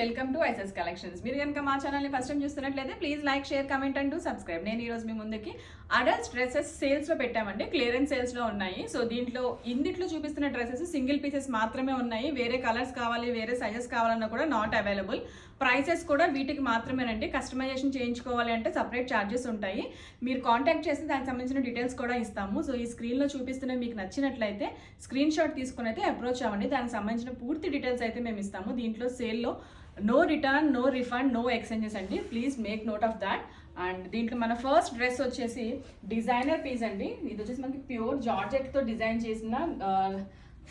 Welcome to ఐసెస్ collections. మీరు కనుక మా ఛానల్ని ఫస్ట్ టైం చూస్తున్నట్లయితే please like, share, comment and subscribe. నేను ఈరోజు మీ ముందుకి అడల్ట్స్ డ్రెస్సెస్ సేల్స్లో పెట్టామండి. క్లియరెన్స్ సేల్స్లో ఉన్నాయి. సో ఇందులో చూపిస్తున్న డ్రెస్సెస్ సింగిల్ పీసెస్ మాత్రమే ఉన్నాయి. వేరే కలర్స్ కావాలి, వేరే సైజెస్ కావాలన్నా కూడా నాట్ అవైలబుల్. ప్రైసెస్ కూడా వీటికి మాత్రమేనండి. కస్టమైజేషన్ చేయించుకోవాలి అంటే సపరేట్ ఛార్జెస్ ఉంటాయి. మీరు కాంటాక్ట్ చేస్తే దానికి సంబంధించిన డీటెయిల్స్ కూడా ఇస్తాము. సో ఈ స్క్రీన్లో చూపిస్తున్న మీకు నచ్చినట్లయితే స్క్రీన్ షాట్ తీసుకుని అయితే అప్రోచ్ అవ్వండి. దానికి సంబంధించిన పూర్తి డీటెయిల్స్ అయితే మేము ఇస్తాము. దీంట్లో సేల్లో no return, no refund, no exchanges అండి. Please make note of that. And దీంట్లో మన ఫస్ట్ డ్రెస్ వచ్చేసి డిజైనర్ పీస్ అండి. ఇది వచ్చేసి మనకి ప్యూర్ జార్జెట్తో డిజైన్ చేసిన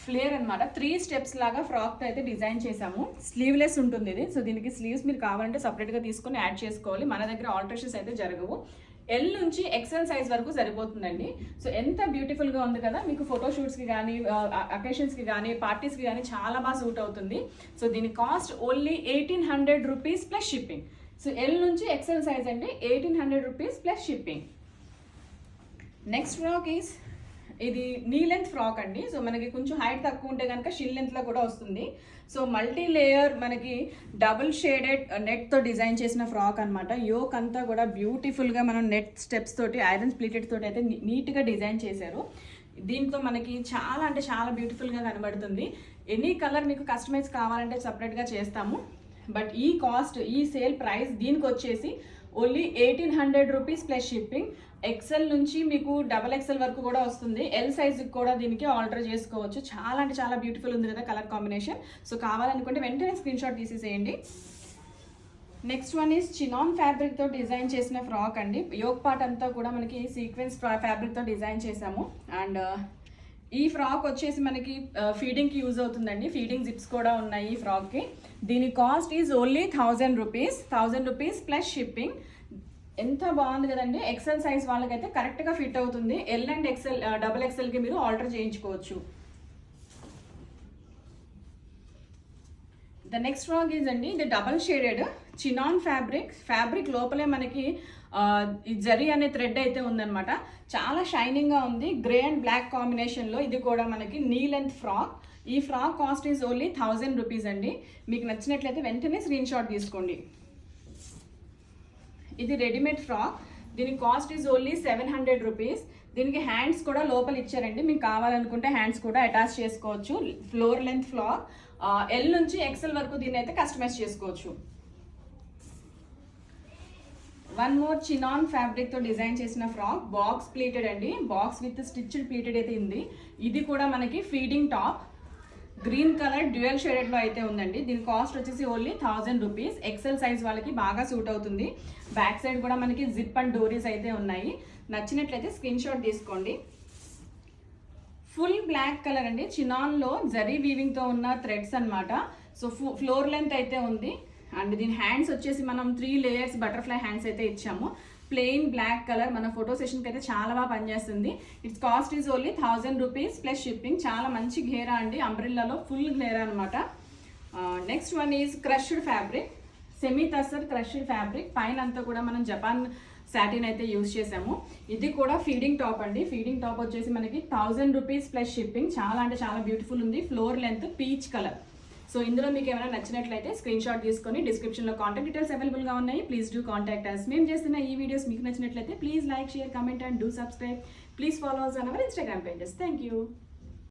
ఫ్లేర్ అనమాట. 3 స్టెప్స్ లాగా ఫ్రాక్తో అయితే డిజైన్ చేసాము. స్లీవ్లెస్ ఉంటుంది ఇది. సో దీనికి స్లీవ్స్ మీరు కావాలంటే సపరేట్గా తీసుకొని యాడ్ చేసుకోవాలి. మన దగ్గర ఆల్టరేషన్స్ అయితే జరగవు. ఎల్ నుంచి ఎక్సెల్ సైజ్ వరకు సరిపోతుందండి. సో ఎంత బ్యూటిఫుల్గా ఉంది కదా. మీకు ఫోటోషూట్స్కి కానీ, అకేషన్స్కి కానీ, పార్టీస్కి కానీ చాలా బాగా సూట్ అవుతుంది. సో దీని cost only 1800 rupees plus shipping. So L నుంచి ఎక్సెల్ సైజ్ అండి, 1800 rupees plus shipping. Next frock is ఇది నీ లెంత్ ఫ్రాక్ అండి. సో మనకి కొంచెం హైట్ తక్కువ ఉంటే కనుక షిల్ లెంత్లో కూడా వస్తుంది. సో మల్టీ లేయర్ మనకి డబుల్ షేడెడ్ నెట్తో డిజైన్ చేసిన ఫ్రాక్ అనమాట. యోక్ అంతా కూడా బ్యూటిఫుల్గా మనం నెట్ స్టెప్స్ తోటి, ఐరన్ ప్లీటెడ్ తోటి అయితే నీట్గా డిజైన్ చేశారు. దీంతో మనకి చాలా అంటే చాలా బ్యూటిఫుల్గా కనబడుతుంది. ఎనీ కలర్ మీకు కస్టమైజ్ కావాలంటే సపరేట్గా చేస్తాము. బట్ ఈ సేల్ ప్రైస్ దీనికి వచ్చేసి only 1800 rupees plus shipping. XL నుంచి మీకు XXL వరకు కూడా వస్తుంది. ఎల్ సైజుకి కూడా దీనికి ఆల్టర్ చేసుకోవచ్చు. చాలా అంటే చాలా బ్యూటిఫుల్ ఉంది కదా కలర్ కాంబినేషన్. సో కావాలనుకుంటే వెంటనే స్క్రీన్ షాట్ తీసేసేయండి. నెక్స్ట్ వన్ ఈజ్ చినాన్ ఫ్యాబ్రిక్తో డిజైన్ చేసిన ఫ్రాక్ అండి. యోక్ పార్ట్ అంతా కూడా మనకి సీక్వెన్స్ ఫ్యాబ్రిక్తో డిజైన్ చేసాము. అండ్ ఈ ఫ్రాక్ వచ్చేసి మనకి ఫీడింగ్కి యూజ్ అవుతుందండి. ఫీడింగ్ జిప్స్ కూడా ఉన్నాయి ఈ ఫ్రాక్కి. దీని cost is only 1000 rupees plus shipping. ఎంత బాగుంది కదండి. ఎక్సెల్ సైజ్ వాళ్ళకైతే కరెక్ట్గా ఫిట్ అవుతుంది. ఎల్ అండ్ XXLకి మీరు ఆల్టర్ చేయించుకోవచ్చు. ద నెక్స్ట్ ఫ్రాక్ ఈజ్ అండి, ఇది డబల్ షేడెడ్ చినాన్ ఫ్యాబ్రిక్ లోపలే మనకి ఈ జరీ అనే థ్రెడ్ అయితే ఉందన్నమాట. చాలా షైనింగ్గా ఉంది. గ్రే అండ్ బ్లాక్ కాంబినేషన్లో. ఇది కూడా మనకి నీ లెంత్ ఫ్రాక్. ఈ frock cost is only 1000 rupees అండి. మీకు నచ్చినట్లయితే వెంటనే స్క్రీన్ షాట్ తీసుకోండి. ఇది రెడీమేడ్ ఫ్రాక్. దీని కాస్ట్ ఈజ్ ఓన్లీ 700 రూపీస్. దీనికి హ్యాండ్స్ కూడా లోపల ఇచ్చారండి. మీకు కావాలనుకుంటే హ్యాండ్స్ కూడా అటాచ్ చేసుకోవచ్చు. Floor length frock. ఎల్ నుంచి XL వరకు దీన్ని అయితే కస్టమైజ్ చేసుకోవచ్చు. వన్ మోర్ చినాన్ ఫ్యాబ్రిక్తో డిజైన్ చేసిన ఫ్రాక్. బాక్స్ ప్లీటెడ్ అండి. బాక్స్ విత్ స్టిచ్డ్ ప్లీటెడ్ అయితే ఉంది. ఇది కూడా మనకి feeding top. Green colour dual షేడెడ్లో అయితే ఉందండి. దీని కాస్ట్ వచ్చేసి ఓన్లీ 1000 రూపీస్. ఎక్సెల్ సైజ్ వాళ్ళకి బాగా సూట్ అవుతుంది. బ్యాక్ సైడ్ కూడా మనకి జిప్ అండ్ డోరీస్ అయితే ఉన్నాయి. నచ్చినట్లయితే స్క్రీన్ షాట్ తీసుకోండి. ఫుల్ బ్లాక్ కలర్ అండి. చినాన్లో జరీ వీవింగ్తో ఉన్న థ్రెడ్స్ అనమాట. సో ఫ్లోర్ లెంత్ అయితే ఉంది. అండ్ దీని హ్యాండ్స్ వచ్చేసి మనం 3 లేయర్స్ బటర్ఫ్లై హ్యాండ్స్ అయితే ఇచ్చాము. ప్లెయిన్ బ్లాక్ కలర్ మన ఫోటో సెషన్కి అయితే చాలా బాగా పనిచేస్తుంది. It's cost is only 1000 rupees plus shipping. చాలా మంచి ఘేరా అండి. అంబ్రిల్లాలో ఫుల్ ఘేరా అనమాట. Next one is crushed fabric. Semi tussar crushed fabric. పైన అంతా కూడా మనం జపాన్ సాటిన్ అయితే యూజ్ చేసాము. ఇది కూడా ఫీడింగ్ టాప్ అండి. ఫీడింగ్ టాప్ వచ్చేసి మనకి 1000 రూపీస్ ప్లస్ షిప్పింగ్. చాలా అంటే చాలా బ్యూటిఫుల్ ఉంది. Floor length peach colour. So ఇందులో మీకు ఏమైనా నచ్చినట్లయితే స్క్రీన్ షాట్ తీసుకొని డిస్క్రిప్షన్లో కాంటాక్ట్ డీటెయిల్స్ అవైలబుల్గా ఉన్నాయి. Please do contact us. మేము చేస్తున్న ఈ వీడియోస్ మీకు నచ్చినట్లయితే please like, share, comment and do subscribe. Please follow us on our Instagram pages. Thank you.